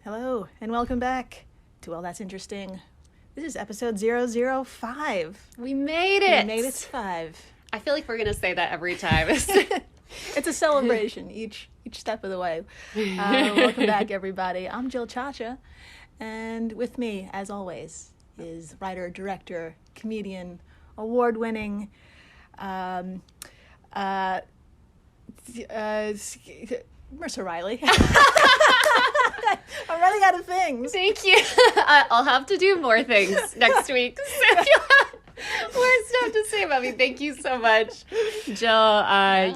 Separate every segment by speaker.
Speaker 1: Hello, and welcome back to Well, That's Interesting. This is episode 005.
Speaker 2: We made it!
Speaker 1: We made it to 5.
Speaker 2: I feel like we're going to say that every time.
Speaker 1: It's a celebration each step of the way. Welcome back, everybody. I'm Jill Chacha, and with me, as always, is writer, director, comedian, award-winning, Mercer Riley. I'm running out of things.
Speaker 2: Thank you. I'll have to do more things next week. So if you have more stuff to say about me, thank you so much. Jill,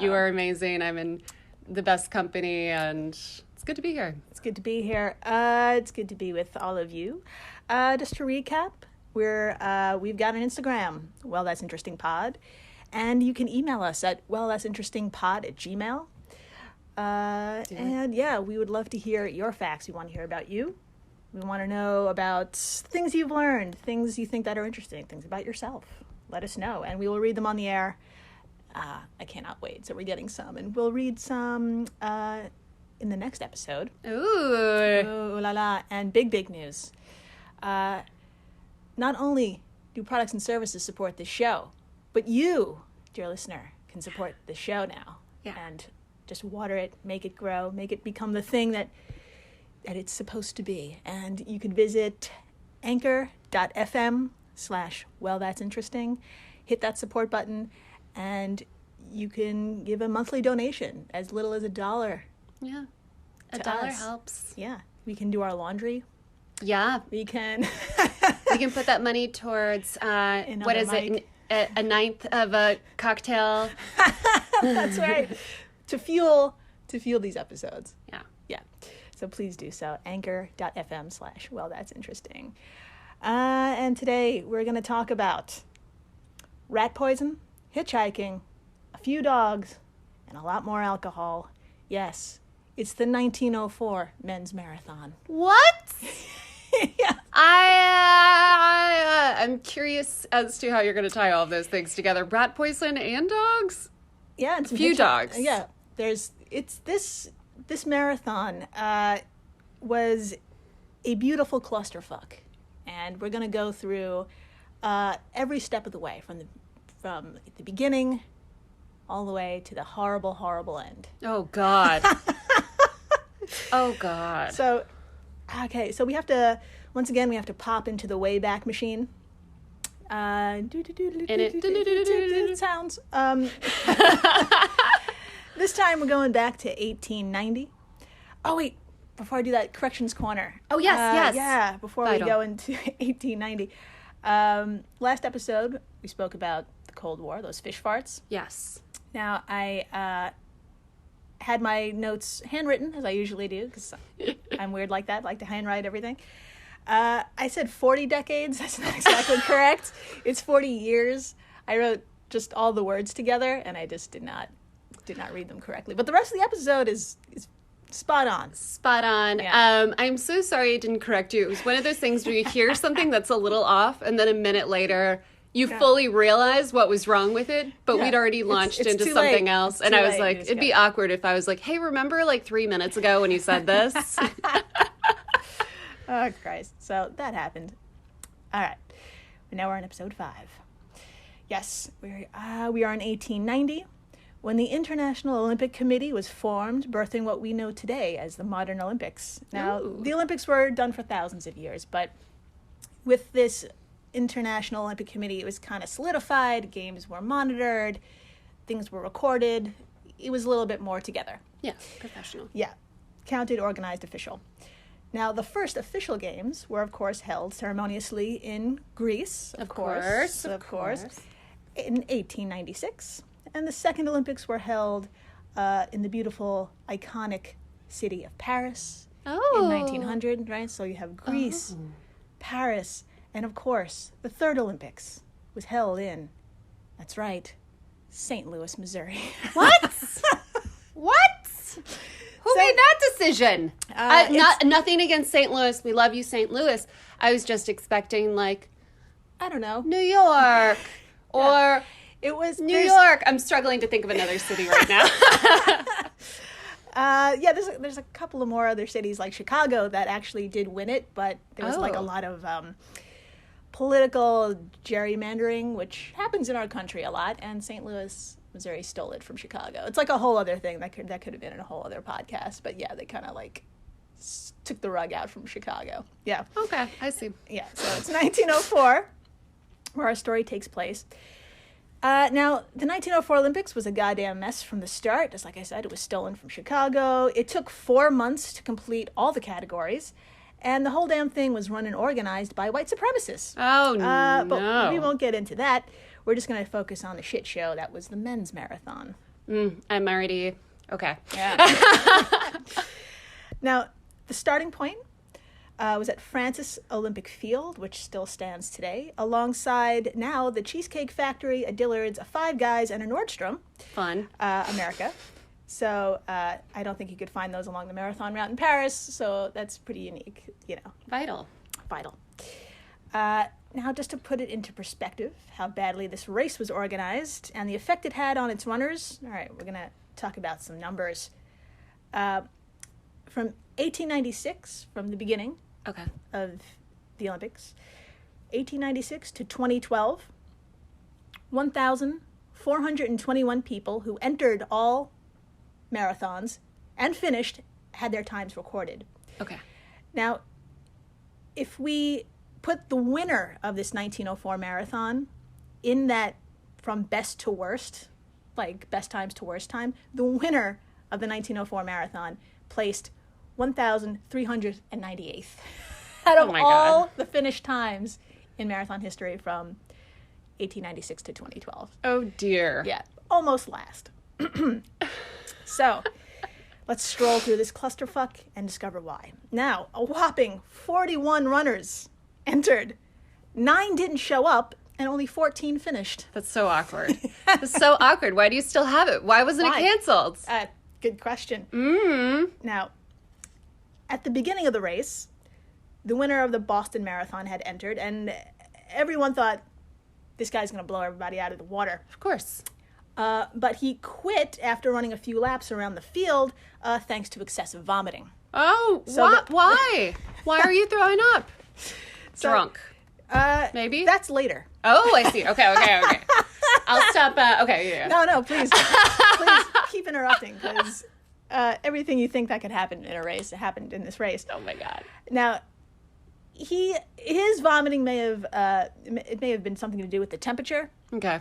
Speaker 2: you are amazing. I'm in the best company, and it's good to be here.
Speaker 1: It's good to be here. It's good to be with all of you. Just to recap, we've got an Instagram, wellthatsinterestingpod, and you can email us at wellthatsinterestingpod@gmail.com. And yeah, we would love to hear your facts. We want to hear about you. We want to know about things you've learned, things you think that are interesting, things about yourself. Let us know, and we will read them on the air. I cannot wait. So we're getting some, and we'll read some in the next episode.
Speaker 2: Ooh
Speaker 1: la la! And big news. Not only do products and services support this show, but you, dear listener, can support the show now.
Speaker 2: Yeah.
Speaker 1: And just water it, make it grow, make it become the thing that it's supposed to be. And you can visit anchor.fm/wellthatsinteresting, hit that support button, and you can give a monthly donation as little as $1.
Speaker 2: Yeah. $1 helps.
Speaker 1: Yeah. We can do our laundry.
Speaker 2: Yeah.
Speaker 1: We can
Speaker 2: put that money towards, what is it, a ninth of a cocktail.
Speaker 1: That's right. To fuel these episodes.
Speaker 2: Yeah.
Speaker 1: So please do so. Anchor.fm/wellthatsinteresting. And today we're going to talk about rat poison, hitchhiking, a few dogs, and a lot more alcohol. Yes, it's the 1904 men's marathon.
Speaker 2: What?
Speaker 1: Yeah.
Speaker 2: I'm curious as to how you're going to tie all of those things together. Rat poison and dogs?
Speaker 1: Yeah, and
Speaker 2: a few dogs.
Speaker 1: Yeah, this marathon was a beautiful clusterfuck, and we're gonna go through every step of the way from the beginning all the way to the horrible end.
Speaker 2: Oh God. Oh God.
Speaker 1: So we have to pop into the Wayback Machine. Sounds. This time we're going back to 1890. Oh wait, before I do that, corrections corner.
Speaker 2: Oh yes.
Speaker 1: Yeah, before
Speaker 2: Vital.
Speaker 1: we go into 1890. Last episode we spoke about the Cold War, those fish farts.
Speaker 2: Yes.
Speaker 1: Now I had my notes handwritten, as I usually do, because I'm weird like that, like to handwrite everything. I said 40 decades. That's not exactly correct. It's 40 years. I wrote just all the words together, and I just did not read them correctly. But the rest of the episode is spot on.
Speaker 2: Spot on.
Speaker 1: Yeah.
Speaker 2: I'm so sorry I didn't correct you. It was one of those things where you hear something that's a little off, and then a minute later you fully realize what was wrong with it, but we'd already launched
Speaker 1: it's
Speaker 2: into
Speaker 1: too
Speaker 2: something
Speaker 1: late.
Speaker 2: else.
Speaker 1: It's
Speaker 2: And
Speaker 1: too
Speaker 2: I was
Speaker 1: late.
Speaker 2: like, it'd be awkward if I was like, hey, remember like 3 minutes ago when you said this?
Speaker 1: Oh, Christ. So that happened. All right. But now we're on episode 5. Yes, we are in 1890 when the International Olympic Committee was formed, birthing what we know today as the modern Olympics. Now, the Olympics were done for thousands of years, but with this International Olympic Committee, it was kind of solidified. Games were monitored. Things were recorded. It was a little bit more together.
Speaker 2: Yeah, professional.
Speaker 1: Yeah, counted, organized, official. Now, the first official games were, of course, held ceremoniously in Greece, of course, in 1896. And the second Olympics were held in the beautiful, iconic city of Paris in 1900, right? So you have Greece, Paris, and, of course, the third Olympics was held in, that's right, St. Louis, Missouri.
Speaker 2: What? What? Who made that decision? Nothing against St. Louis. We love you, St. Louis. I was just expecting, like,
Speaker 1: I don't know.
Speaker 2: New York or
Speaker 1: It was
Speaker 2: New York. I'm struggling to think of another city right now.
Speaker 1: Yeah, there's a couple of more other cities like Chicago that actually did win it, but there was like a lot of political gerrymandering, which happens in our country a lot, and St. Louis, Missouri stole it from Chicago. It's like a whole other thing that could have been in a whole other podcast, but yeah, they kind of like took the rug out from Chicago. Yeah.
Speaker 2: Okay, I see.
Speaker 1: Yeah, so it's 1904 where our story takes place. Now, the 1904 Olympics was a goddamn mess from the start. Just like I said, it was stolen from Chicago. It took 4 months to complete all the categories. And the whole damn thing was run and organized by white supremacists.
Speaker 2: Oh, no.
Speaker 1: But we won't get into that. We're just going to focus on the shit show that was the men's marathon.
Speaker 2: I'm already... Okay.
Speaker 1: Yeah. Now, the starting point was at Francis Olympic Field, which still stands today, alongside now the Cheesecake Factory, a Dillard's, a Five Guys, and a Nordstrom.
Speaker 2: Fun.
Speaker 1: America. So I don't think you could find those along the marathon route in Paris, so that's pretty unique, you know.
Speaker 2: Vital.
Speaker 1: Now, just to put it into perspective, how badly this race was organized and the effect it had on its runners, all right, we're going to talk about some numbers. From 1896, from the beginning of the Olympics, 1896 to 2012, 1,421 people who entered all marathons and finished had their times recorded.
Speaker 2: Okay.
Speaker 1: Now, if we put the winner of this 1904 marathon in that from best to worst, like best times to worst time, the winner of the 1904 marathon placed 1,398th out of all the finished times in marathon history from 1896 to 2012.
Speaker 2: Oh, dear.
Speaker 1: Yeah, almost last. So, let's stroll through this clusterfuck and discover why. Now, a whopping 41 runners entered. 9 didn't show up, and only 14 finished.
Speaker 2: That's so awkward. That's so awkward. Why do you still have it? Why wasn't it canceled?
Speaker 1: Good question.
Speaker 2: Mm-hmm.
Speaker 1: Now, at the beginning of the race, the winner of the Boston Marathon had entered, and everyone thought, this guy's going to blow everybody out of the water.
Speaker 2: Of course.
Speaker 1: But he quit after running a few laps around the field, thanks to excessive vomiting.
Speaker 2: Oh, why? Why are you throwing up? Drunk. Maybe?
Speaker 1: That's later.
Speaker 2: Oh, I see. Okay. I'll stop. Okay, yeah.
Speaker 1: No, please keep interrupting, because everything you think that could happen in a race, it happened in this race.
Speaker 2: Oh my God.
Speaker 1: Now, his vomiting may have been something to do with the temperature.
Speaker 2: Okay.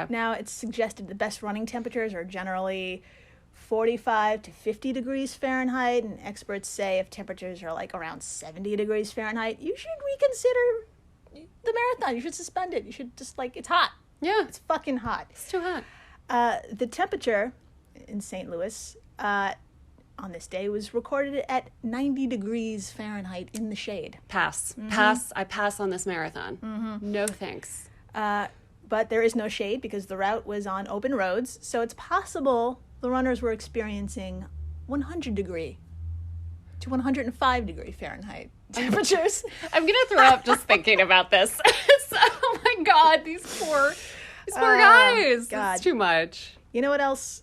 Speaker 1: Now, it's suggested the best running temperatures are generally 45 to 50 degrees Fahrenheit, and experts say if temperatures are like around 70 degrees Fahrenheit, you should reconsider the marathon. You should suspend it. You should just, it's hot.
Speaker 2: Yeah.
Speaker 1: It's fucking hot.
Speaker 2: It's too hot.
Speaker 1: The temperature in St. Louis on this day was recorded at 90 degrees Fahrenheit in the shade.
Speaker 2: Pass. I pass on this marathon. Mm-hmm. No thanks.
Speaker 1: But there is no shade because the route was on open roads, so it's possible the runners were experiencing 100 degree to 105 degree Fahrenheit temperatures.
Speaker 2: I'm going to throw up just thinking about this. Oh my God, these poor guys.
Speaker 1: God.
Speaker 2: It's too much.
Speaker 1: You know what else?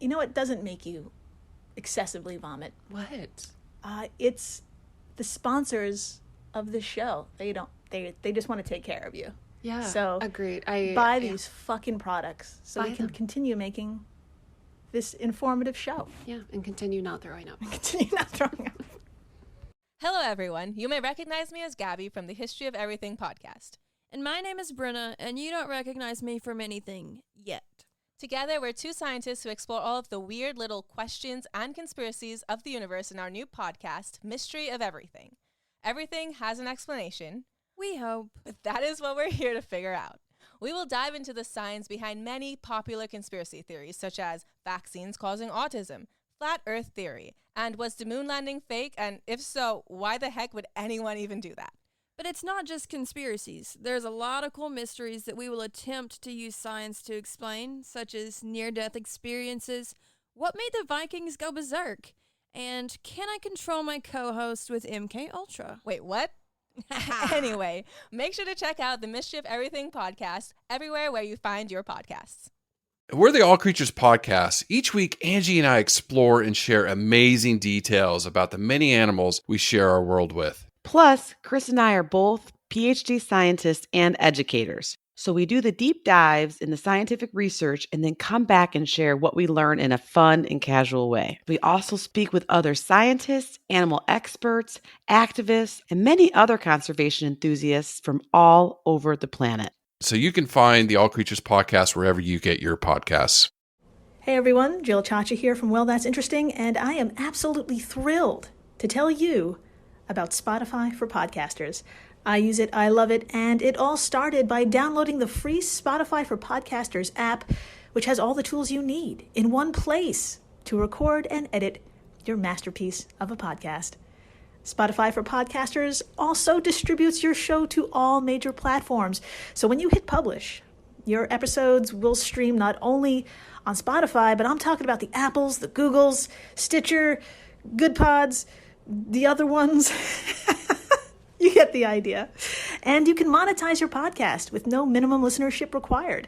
Speaker 1: You know what doesn't make you excessively vomit?
Speaker 2: What?
Speaker 1: It's the sponsors of the show. They just want to take care of you.
Speaker 2: Yeah.
Speaker 1: So
Speaker 2: agreed.
Speaker 1: Buy these fucking products so we can continue making this informative show.
Speaker 2: Yeah, and continue not throwing up.
Speaker 3: Hello, everyone. You may recognize me as Gabby from the History of Everything podcast.
Speaker 4: And my name is Brenna, and you don't recognize me from anything yet.
Speaker 3: Together, we're two scientists who explore all of the weird little questions and conspiracies of the universe in our new podcast, Mystery of Everything. Everything has an explanation.
Speaker 4: We hope.
Speaker 3: But that is what we're here to figure out. We will dive into the science behind many popular conspiracy theories, such as vaccines causing autism, flat earth theory, and was the moon landing fake? And if so, why the heck would anyone even do that?
Speaker 4: But it's not just conspiracies. There's a lot of cool mysteries that we will attempt to use science to explain, such as near-death experiences, what made the Vikings go berserk, and can I control my co-host with MK Ultra?
Speaker 3: Wait, what? Anyway, make sure to check out the Mystery of Everything podcast everywhere where you find your podcasts.
Speaker 5: We're the All Creatures Podcast. Each week, Angie and I explore and share amazing details about the many animals we share our world with.
Speaker 6: Plus, Chris and I are both PhD scientists and educators. So we do the deep dives in the scientific research and then come back and share what we learn in a fun and casual way. We also speak with other scientists, animal experts, activists, and many other conservation enthusiasts from all over the planet.
Speaker 5: So you can find the All Creatures Podcast wherever you get your podcasts.
Speaker 1: Hey everyone, Jill Chacha here from Well, That's Interesting, and I am absolutely thrilled to tell you about Spotify for podcasters. I use it, I love it, and it all started by downloading the free Spotify for Podcasters app, which has all the tools you need in one place to record and edit your masterpiece of a podcast. Spotify for Podcasters also distributes your show to all major platforms. So when you hit publish, your episodes will stream not only on Spotify, but I'm talking about the Apples, the Googles, Stitcher, Good Pods, the other ones. You get the idea. And you can monetize your podcast with no minimum listenership required.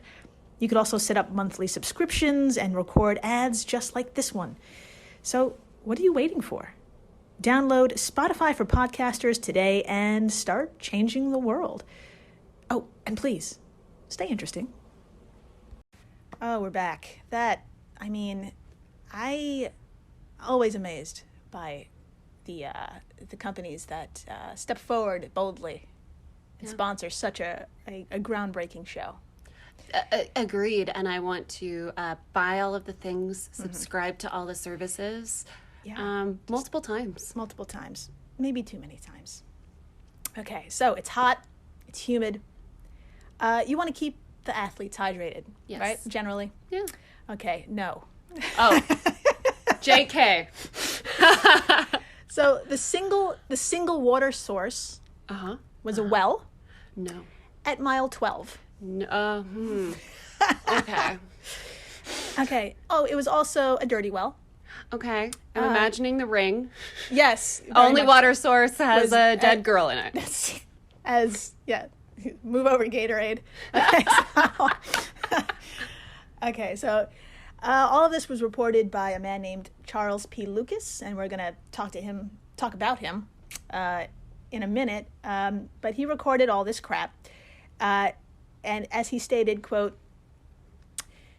Speaker 1: You could also set up monthly subscriptions and record ads just like this one. So what are you waiting for? Download Spotify for Podcasters today and start changing the world. Oh, and please, stay interesting. Oh, we're back. I always amazed by the companies that step forward boldly and sponsor such a groundbreaking show.
Speaker 2: Agreed. And I want to buy all of the things, subscribe to all the services. Multiple times. Maybe too many times. Okay, so it's hot, it's humid. You want to keep the athletes hydrated, right? Generally? Yeah.
Speaker 1: Okay, no.
Speaker 2: Oh, JK.
Speaker 1: So the single water source was a well.
Speaker 2: No.
Speaker 1: At mile 12.
Speaker 2: No. Okay.
Speaker 1: Okay. Oh, it was also a dirty well.
Speaker 2: Okay. I'm imagining the ring.
Speaker 1: Yes.
Speaker 2: Only water source has a dead girl in it.
Speaker 1: Move over, Gatorade. Okay, so all of this was reported by a man named Charles P. Lucas, and we're going to talk about him in a minute. But he recorded all this crap. And as he stated, quote,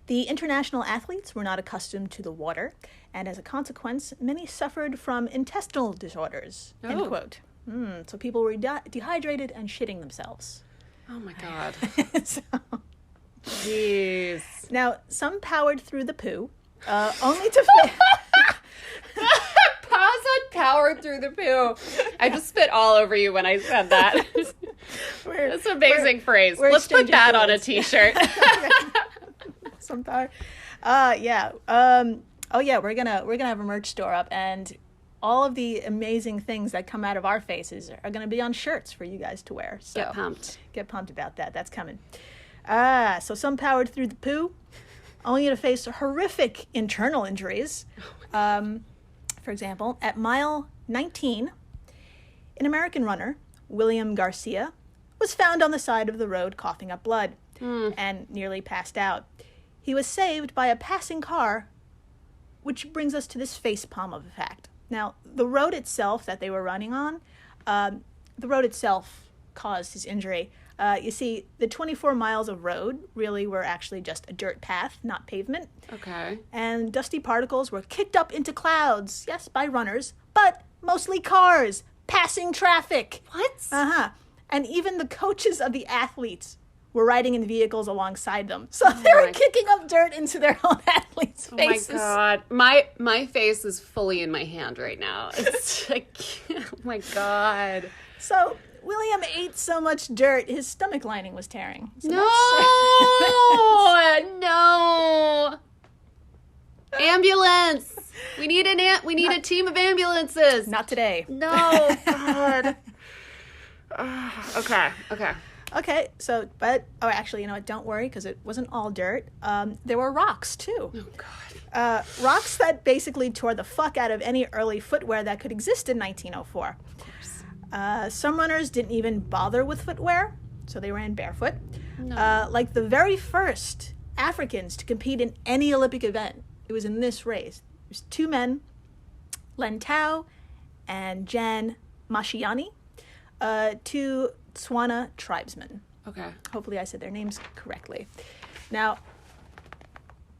Speaker 1: "The international athletes were not accustomed to the water, and as a consequence, many suffered from intestinal disorders," end quote. So people were dehydrated and shitting themselves.
Speaker 2: Oh my God.
Speaker 1: So,
Speaker 2: jeez.
Speaker 1: now, some powered through the poo, only to...
Speaker 2: Pause on powered through the poo. I just spit all over you when I said that. That's an amazing phrase. Let's put that on a t-shirt.
Speaker 1: Some power. We're gonna have a merch store up, and all of the amazing things that come out of our faces are gonna be on shirts for you guys to wear. So get pumped about that. That's coming. So some powered through the poo, only to face horrific internal injuries. For example, at mile 19, an American runner, William Garcia, was found on the side of the road coughing up blood and nearly passed out. He was saved by a passing car, which brings us to this facepalm of a fact. Now, the road itself that they were running on, the road itself caused his injury. You see, the 24 miles of road really were actually just a dirt path, not pavement.
Speaker 2: Okay.
Speaker 1: And dusty particles were kicked up into clouds, yes, by runners, but mostly cars, passing traffic.
Speaker 2: What?
Speaker 1: And even the coaches of the athletes were riding in vehicles alongside them. So they were kicking up dirt into their own athletes' faces.
Speaker 2: Oh my God. My face is fully in my hand right now. It's like, oh my God.
Speaker 1: So William ate so much dirt, his stomach lining was tearing. So
Speaker 2: No! Ambulance! We need a team of ambulances.
Speaker 1: Not today.
Speaker 2: No, God. Okay.
Speaker 1: Okay, so, actually, you know what, don't worry, because it wasn't all dirt. There were rocks, too.
Speaker 2: Oh, God.
Speaker 1: Rocks that basically tore the fuck out of any early footwear that could exist in 1904.
Speaker 2: Of course.
Speaker 1: Some runners didn't even bother with footwear, so they ran barefoot.
Speaker 2: No.
Speaker 1: Like the very first Africans to compete in any Olympic event. It was in this race. There's 2 men, Len Tao and Jan Mashiani, 2 Tswana tribesmen.
Speaker 2: Okay.
Speaker 1: Hopefully I said their names correctly. Now,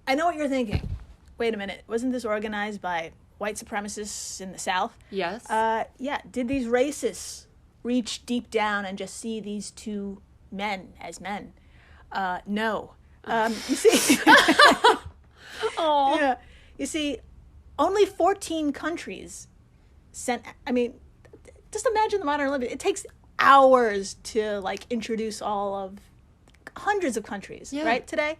Speaker 1: I know what you're thinking. Wait a minute. Wasn't this organized by white supremacists in the South?
Speaker 2: Yes.
Speaker 1: Yeah. Did these racists reach deep down and just see these 2 men as men? No. You see...
Speaker 2: Oh.
Speaker 1: Yeah. You see, only 14 countries sent... I mean, just imagine the modern Olympics. It takes hours to, like, introduce all of hundreds of countries, right, today?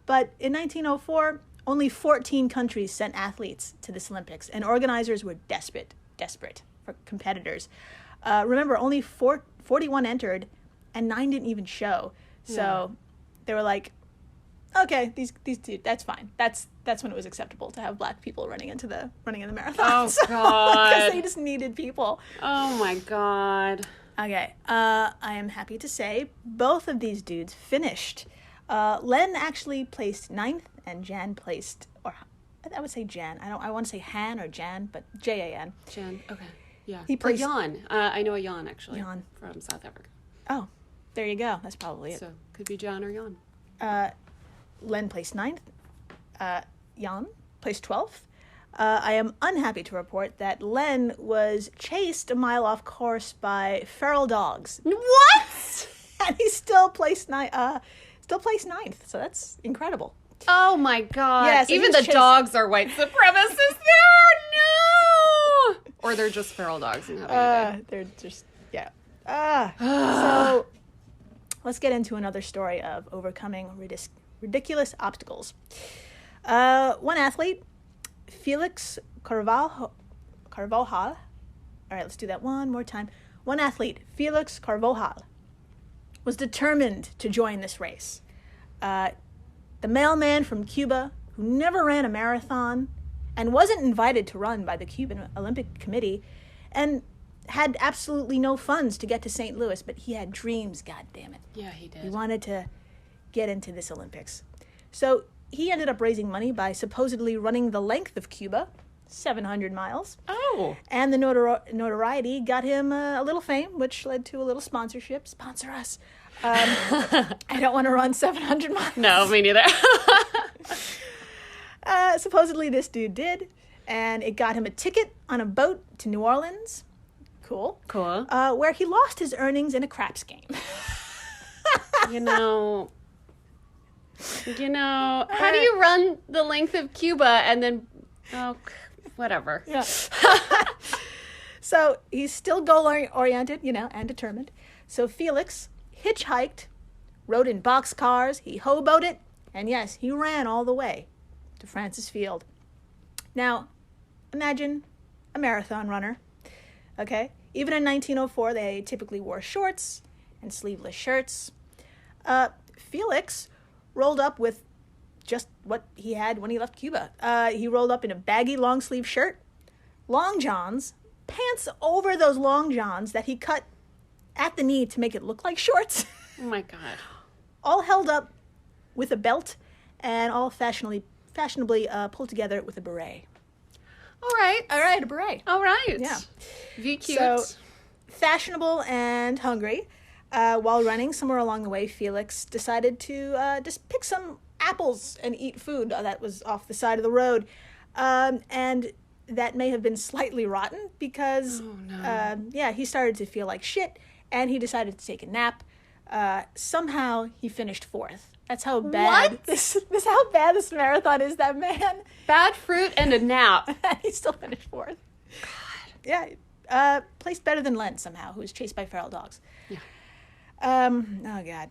Speaker 1: But in 1904, only 14 countries sent athletes to this Olympics, and organizers were desperate for competitors. Remember, only 41 entered, and 9 didn't even show. So they were like, okay, these two, that's fine. That's when it was acceptable to have black people running in the marathon.
Speaker 2: Oh, God.
Speaker 1: Because they just needed people.
Speaker 2: Oh, my God.
Speaker 1: Okay, I am happy to say both of these dudes finished. Len actually placed 9th, and Jan placed, or I would say Jan. I want to say Han or Jan, but Jan.
Speaker 2: Jan, okay. Yeah.
Speaker 1: He placed...
Speaker 2: Or Jan. I know a Jan, actually.
Speaker 1: Jan.
Speaker 2: From South Africa.
Speaker 1: Oh, there you go. That's probably it.
Speaker 2: So, could be Jan or Jan.
Speaker 1: Len placed 9th. Jan placed 12th. I am unhappy to report that Len was chased a mile off course by feral dogs.
Speaker 2: What?
Speaker 1: And he still placed 9th. So that's incredible.
Speaker 2: Oh, my God.
Speaker 1: Yeah, so
Speaker 2: even the dogs are white supremacists there. No. Or they're just feral dogs and having a day.
Speaker 1: They're just, yeah. So let's get into another story of overcoming ridiculous obstacles. One athlete, Felix Carvajal. All right, let's do that one more time. One athlete, Felix Carvajal, was determined to join this race. The mailman from Cuba, who never ran a marathon and wasn't invited to run by the Cuban Olympic Committee, and had absolutely no funds to get to St. Louis, but he had dreams, goddammit.
Speaker 2: Yeah, he did.
Speaker 1: He wanted to get into this Olympics. So he ended up raising money by supposedly running the length of Cuba, 700 miles.
Speaker 2: Oh.
Speaker 1: And the notoriety got him a little fame, which led to a little sponsorship. Sponsor us. I don't want to run 700 miles.
Speaker 2: No, me neither.
Speaker 1: Supposedly this dude did, and it got him a ticket on a boat to New Orleans. Cool. Where he lost his earnings in a craps game.
Speaker 2: You know, how do you run the length of Cuba and then, whatever.
Speaker 1: Yeah. So he's still goal-oriented, and determined. So Felix hitchhiked, rode in boxcars, he hoboed it, and yes, he ran all the way to Francis Field. Now, imagine a marathon runner, okay? Even in 1904, they typically wore shorts and sleeveless shirts. Felix rolled up with just what he had when he left Cuba. He rolled up in a baggy long-sleeve shirt, long johns, pants over those long johns that he cut at the knee to make it look like shorts.
Speaker 2: Oh, my God.
Speaker 1: All held up with a belt and all fashionably pulled together with a beret.
Speaker 2: All right,
Speaker 1: a beret.
Speaker 2: All right.
Speaker 1: Yeah.
Speaker 2: Be cute.
Speaker 1: So, fashionable and hungry. While running, somewhere along the way, Felix decided to just pick some apples and eat food that was off the side of the road. And that may have been slightly rotten because, he started to feel like shit, and he decided to take a nap. Somehow, he finished 4th. That's how bad this how bad this marathon is, that man.
Speaker 2: Bad fruit and a nap.
Speaker 1: He still finished 4th. God. Yeah. Placed better than Len somehow, who was chased by feral dogs.
Speaker 2: Yeah.
Speaker 1: Oh God.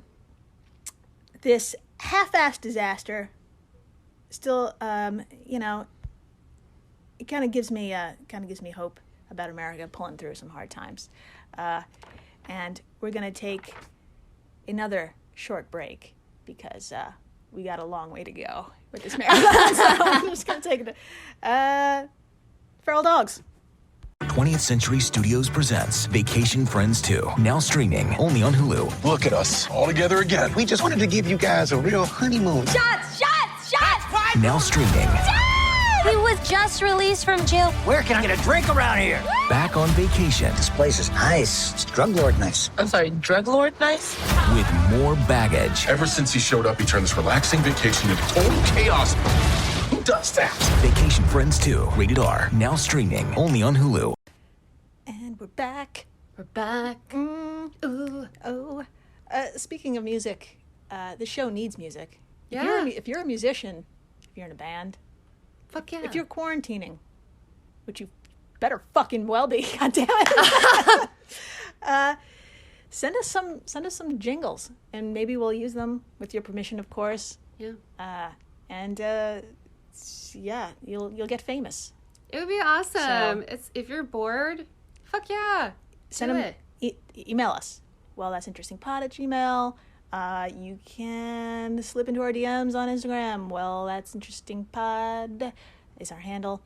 Speaker 1: This half-assed disaster still, it kind of gives me hope about America pulling through some hard times. And we're going to take another short break because we got a long way to go with this marathon. So I'm just going to take it. Feral dogs.
Speaker 7: 20th Century Studios presents Vacation Friends 2, now streaming only on Hulu.
Speaker 8: Look at us, all together again. We just wanted to give you guys a real honeymoon.
Speaker 9: Shots!
Speaker 7: Now streaming.
Speaker 9: He was just released from jail.
Speaker 10: Where can I get a drink around here?
Speaker 7: Back on vacation.
Speaker 10: This place is nice. It's drug lord nice.
Speaker 11: I'm sorry, drug lord nice?
Speaker 7: With more baggage.
Speaker 8: Ever since he showed up, he turned this relaxing vacation into total chaos. Who does that?
Speaker 7: Vacation Friends 2, rated R, now streaming only on Hulu.
Speaker 1: And we're back.
Speaker 2: We're back.
Speaker 1: Ooh. Oh. Speaking of music, the show needs music.
Speaker 2: Yeah.
Speaker 1: If you're a musician, if you're in a band,
Speaker 2: Fuck yeah.
Speaker 1: if you're quarantining, which you better fucking well be, goddammit, send us some jingles, and maybe we'll use them with your permission, of course.
Speaker 2: Yeah.
Speaker 1: Yeah, you'll get famous.
Speaker 2: It would be awesome.
Speaker 1: So-
Speaker 2: If you're bored, fuck yeah.
Speaker 1: Send
Speaker 2: Do
Speaker 1: them.
Speaker 2: it.
Speaker 1: Email us. wellthatsinterestingpod@gmail.com. You can slip into our DMs on Instagram. wellthatsinterestingpod is our handle.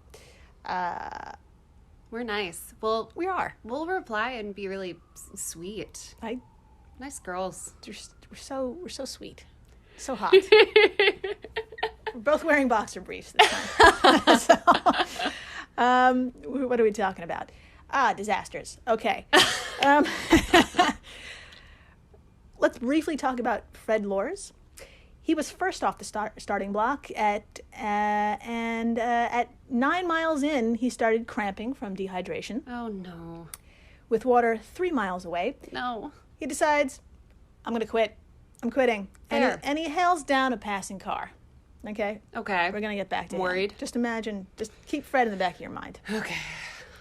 Speaker 2: We're nice.
Speaker 1: We are.
Speaker 2: We'll reply and be really sweet. Nice girls.
Speaker 1: We're so sweet, so hot. We're both wearing boxer briefs this time. What are we talking about? Disasters. Okay. Let's briefly talk about Fred Lors. He was first off the starting block at 9 miles in, he started cramping from dehydration.
Speaker 2: Oh, no.
Speaker 1: With water 3 miles away,
Speaker 2: No.
Speaker 1: he decides, I'm going to quit. I'm quitting.
Speaker 2: Fair.
Speaker 1: And he hails down a passing car. Okay?
Speaker 2: Okay.
Speaker 1: We're going to get back to him.
Speaker 2: Worried?
Speaker 1: Just imagine, just keep Fred in the back of your mind.
Speaker 2: Okay.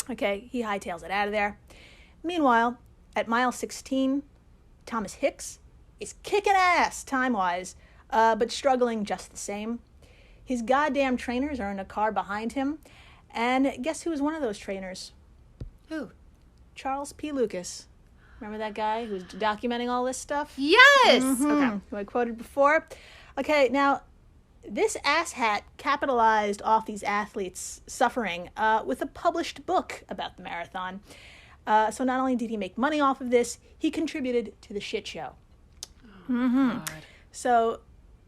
Speaker 1: Okay, he hightails it out of there. Meanwhile, at mile 16, Thomas Hicks is kicking ass time-wise, but struggling just the same. His goddamn trainers are in a car behind him. And guess who was one of those trainers?
Speaker 2: Who?
Speaker 1: Charles P. Lucas. Remember that guy who was documenting all this stuff?
Speaker 2: Yes!
Speaker 1: Okay. Who I quoted before. Okay, now, this asshat capitalized off these athletes' suffering with a published book about the marathon. So not only did he make money off of this, he contributed to the shit show.
Speaker 2: God.
Speaker 1: So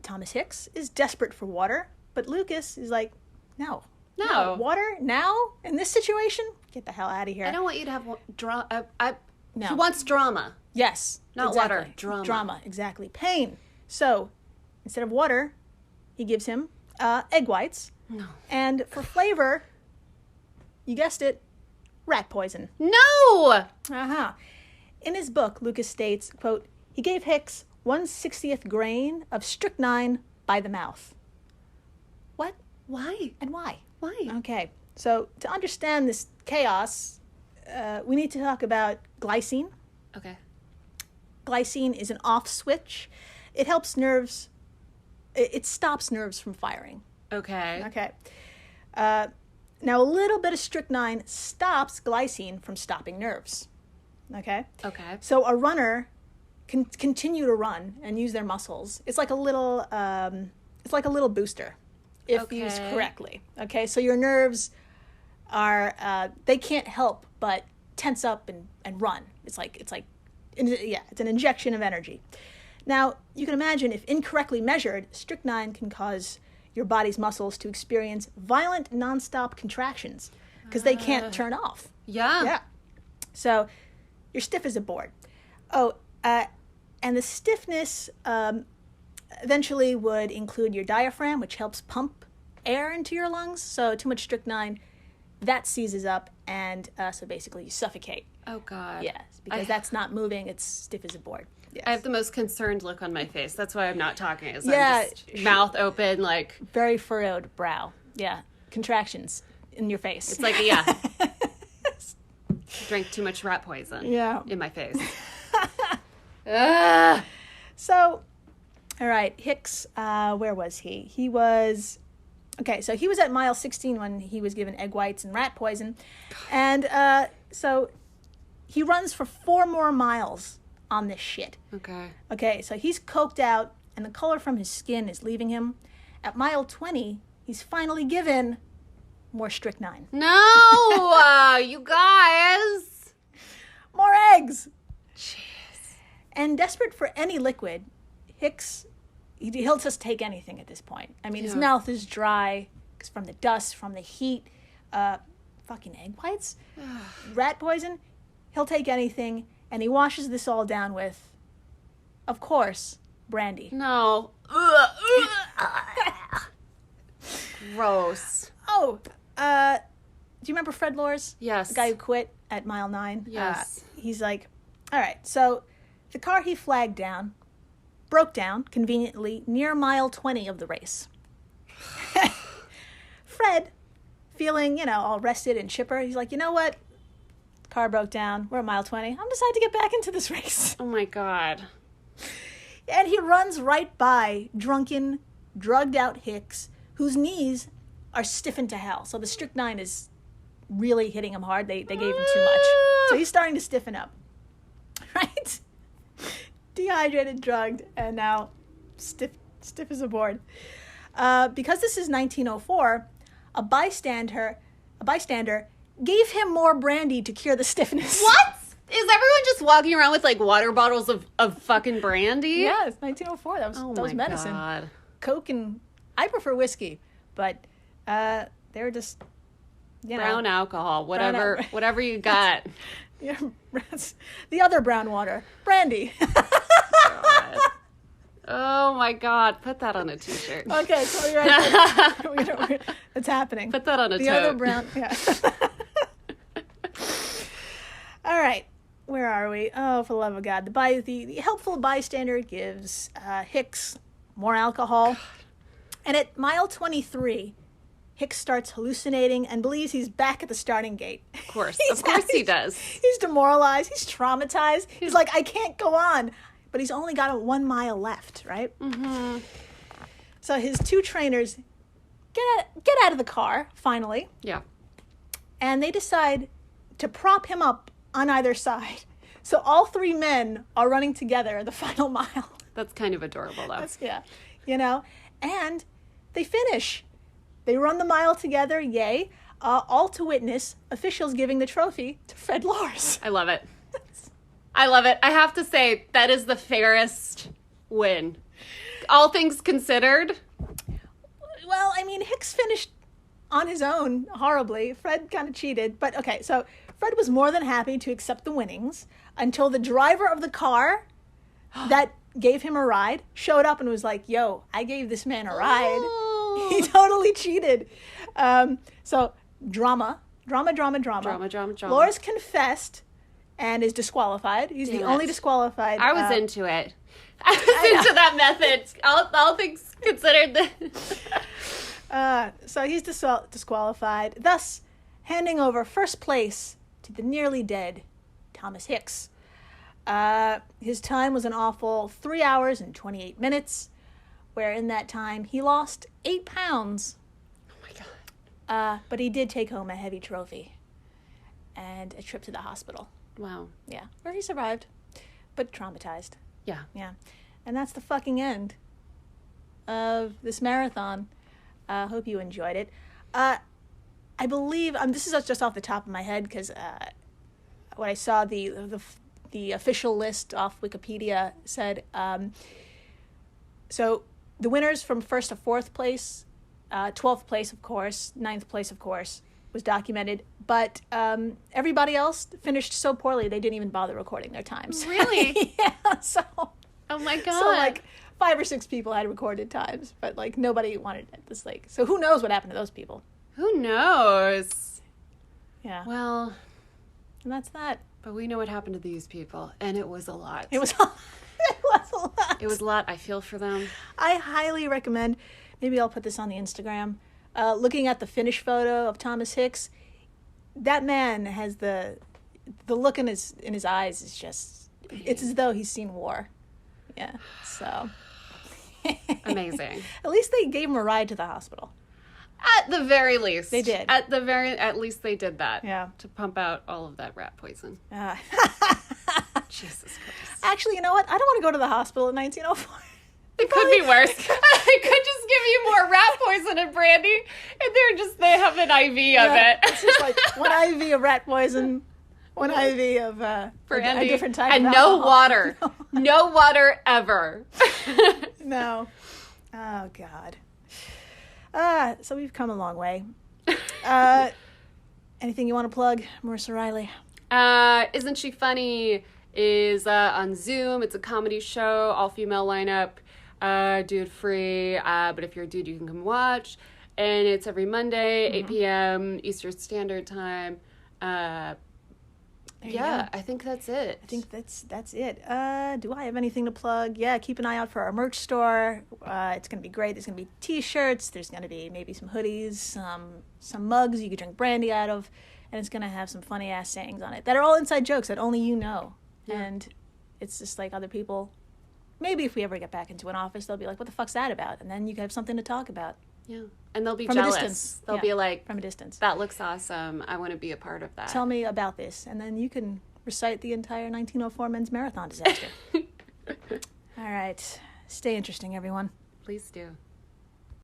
Speaker 1: Thomas Hicks is desperate for water, but Lucas is like, no. Water? Now? In this situation? Get the hell out of here.
Speaker 2: I don't want you to have drama.
Speaker 1: No.
Speaker 2: He wants drama.
Speaker 1: Yes.
Speaker 2: Not
Speaker 1: exactly.
Speaker 2: water. Drama.
Speaker 1: Drama, exactly. Pain. So instead of water, he gives him egg whites.
Speaker 2: No.
Speaker 1: And for flavor, you guessed it, rat poison.
Speaker 2: No!
Speaker 1: In his book, Lucas states, quote, he gave Hicks 1/60th grain of strychnine by the mouth. What?
Speaker 2: Why?
Speaker 1: And why?
Speaker 2: Why?
Speaker 1: Okay, so to understand this chaos, we need to talk about glycine.
Speaker 2: Okay.
Speaker 1: Glycine is an off switch. It helps nerves, it stops nerves from firing.
Speaker 2: Okay.
Speaker 1: Okay. Now, a little bit of strychnine stops glycine from stopping nerves. Okay?
Speaker 2: Okay.
Speaker 1: So a runner can continue to run and use their muscles. It's like a little booster if used correctly. Okay? So your nerves are, they can't help but tense up and run. It's an injection of energy. Now, you can imagine if incorrectly measured, strychnine can cause your body's muscles to experience violent nonstop contractions because they can't turn off.
Speaker 2: Yeah.
Speaker 1: So you're stiff as a board. And the stiffness eventually would include your diaphragm, which helps pump air into your lungs. So too much strychnine, that seizes up, and so basically you suffocate.
Speaker 2: Oh, God.
Speaker 1: Yes, because that's not moving. It's stiff as a board. Yes.
Speaker 2: I have the most concerned look on my face. That's why I'm not talking. I'm just mouth open, like...
Speaker 1: Very furrowed brow. Yeah. Contractions in your face.
Speaker 2: It's like, drank too much rat poison in my face.
Speaker 1: So, all right, Hicks, where was he? He was at mile 16 when he was given egg whites and rat poison. And so he runs for 4 more miles on this shit. Okay, so he's coked out, and the color from his skin is leaving him. At mile 20, he's finally given more strychnine.
Speaker 2: No, you guys.
Speaker 1: More eggs.
Speaker 2: Jeez.
Speaker 1: And desperate for any liquid, Hicks, he'll just take anything at this point. I mean, his mouth is dry from the dust, from the heat, fucking egg whites, rat poison. He'll take anything, and he washes this all down with, of course, brandy.
Speaker 2: No. Gross.
Speaker 1: Oh, do you remember Fred Lors?
Speaker 2: Yes.
Speaker 1: The guy who quit at mile 9?
Speaker 2: Yes.
Speaker 1: He's like, all right, so the car he flagged down broke down conveniently near mile 20 of the race. Fred, feeling, all rested and chipper, he's like, you know what? Car broke down. We're at mile 20. I'm decided to get back into this race.
Speaker 2: Oh, my God.
Speaker 1: And he runs right by drunken, drugged-out Hicks, whose knees are stiffened to hell. So the strychnine is really hitting him hard. They gave him too much. So he's starting to stiffen up. Right? Dehydrated, drugged, and now stiff as a board. Because this is 1904, a bystander gave him more brandy to cure the stiffness.
Speaker 2: What? Is everyone just walking around with, like, water bottles of fucking brandy?
Speaker 1: Yeah, it's 1904. That was medicine.
Speaker 2: God.
Speaker 1: Coke and... I prefer whiskey, but they were just,
Speaker 2: brown alcohol, whatever you got.
Speaker 1: Yeah, the other brown water, brandy.
Speaker 2: God. Oh my God! Put that on a T-shirt.
Speaker 1: Okay, so you're right. It's happening.
Speaker 2: Put that on a
Speaker 1: the
Speaker 2: tote.
Speaker 1: Other brown. Yeah. All right, where are we? Oh, for the love of God! The helpful bystander gives Hicks more alcohol, and at mile 23. Hicks starts hallucinating and believes he's back at the starting gate.
Speaker 2: Of course he does.
Speaker 1: He's demoralized. He's traumatized. He's like, I can't go on. But he's only got 1 mile left, right? Mm-hmm. So his 2 trainers get out of the car, finally.
Speaker 2: Yeah.
Speaker 1: And they decide to prop him up on either side. So all 3 men are running together the final mile.
Speaker 2: That's kind of adorable, though.
Speaker 1: And they finish. They run the mile together, yay. All to witness officials giving the trophy to Fred Lors.
Speaker 2: I love it. I love it. I have to say, that is the fairest win. All things considered.
Speaker 1: Well, I mean, Hicks finished on his own horribly. Fred kind of cheated. But okay, so Fred was more than happy to accept the winnings until the driver of the car that gave him a ride showed up and was like, yo, I gave this man a ride. Oh. He totally cheated. So drama. Lors confessed and is disqualified. He's the only disqualified.
Speaker 2: I was into it. I was into that method. All things considered.
Speaker 1: So he's disqualified, thus handing over first place to the nearly dead Thomas Hicks. His time was an awful 3 hours and 28 minutes. Where in that time he lost 8 pounds.
Speaker 2: Oh my God.
Speaker 1: But he did take home a heavy trophy and a trip to the hospital.
Speaker 2: Wow.
Speaker 1: Yeah, where he survived, but traumatized.
Speaker 2: Yeah.
Speaker 1: Yeah. And that's the fucking end of this marathon. Hope you enjoyed it. I believe, this is just off the top of my head because when I saw the official list off Wikipedia said, so the winners from 1st to 4th place, 12th place, of course, 9th place, of course, was documented. But everybody else finished so poorly they didn't even bother recording their times.
Speaker 2: Really?
Speaker 1: Yeah. So.
Speaker 2: Oh my God.
Speaker 1: So 5 or 6 people had recorded times, but nobody wanted it this lake. So who knows what happened to those people?
Speaker 2: Who knows?
Speaker 1: Yeah.
Speaker 2: Well.
Speaker 1: And that's that.
Speaker 2: But we know what happened to these people, and it was a lot.
Speaker 1: It was a lot.
Speaker 2: It was a lot. I feel for them.
Speaker 1: I highly recommend, maybe I'll put this on the Instagram, looking at the finish photo of Thomas Hicks. That man has the look in his eyes is just, it's as though he's seen war. Yeah, so.
Speaker 2: Amazing.
Speaker 1: At least they gave him a ride to the hospital.
Speaker 2: At the very least.
Speaker 1: They did.
Speaker 2: At least they did that.
Speaker 1: Yeah.
Speaker 2: To pump out all of that rat poison. Jesus Christ.
Speaker 1: Actually, you know what? I don't want to go to the hospital in 1904.
Speaker 2: It could be worse. I could just give you more rat poison and brandy, and They have an IV of it.
Speaker 1: It's just like one IV of rat poison, one IV of
Speaker 2: for
Speaker 1: a
Speaker 2: Andy.
Speaker 1: different type
Speaker 2: and
Speaker 1: of
Speaker 2: no
Speaker 1: alcohol.
Speaker 2: water. No water ever.
Speaker 1: No. Oh, God. So we've come a long way. Anything you want to plug, Marissa Riley?
Speaker 2: Isn't She Funny is on Zoom. It's a comedy show, all-female lineup. Do it free, but if you're a dude, you can come watch. And it's every Monday, 8 p.m. Eastern Standard Time. I think that's it.
Speaker 1: I think that's it. Do I have anything to plug? Yeah, keep an eye out for our merch store. It's going to be great. There's going to be T-shirts. There's going to be maybe some hoodies, some mugs you could drink brandy out of, and it's going to have some funny-ass sayings on it that are all inside jokes that only you know. Yeah. And it's just like other people. Maybe if we ever get back into an office, they'll be like, what the fuck's that about? And then you have something to talk about.
Speaker 2: Yeah. And they'll be
Speaker 1: from
Speaker 2: jealous.
Speaker 1: A distance.
Speaker 2: They'll be like,
Speaker 1: from a distance.
Speaker 2: That looks awesome. I want to be a part of that.
Speaker 1: Tell me about this. And then you can recite the entire 1904 men's marathon disaster. All right. Stay interesting, everyone.
Speaker 2: Please do.